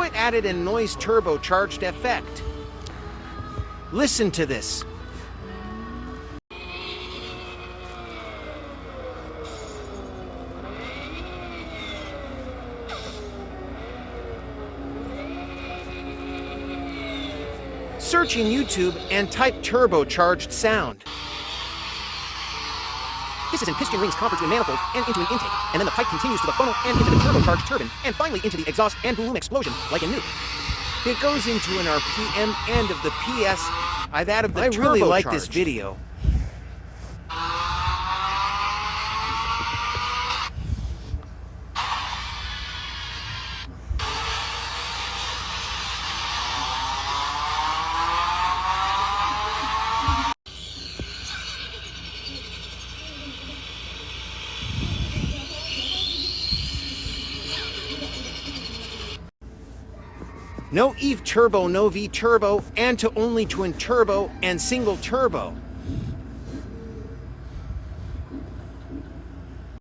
it added a noise turbocharged effect. Listen to this. Search in YouTube and type turbocharged sound. This is in piston rings conferred to a manifold and into an intake, and then the pipe continues to the funnel and into the turbocharged turbine, and finally into the exhaust and boom explosion, like a nuke. It goes into an RPM and of the PS. I've added the turbocharged. I really like this video. No EVE turbo, no V turbo, and to only twin turbo and single turbo.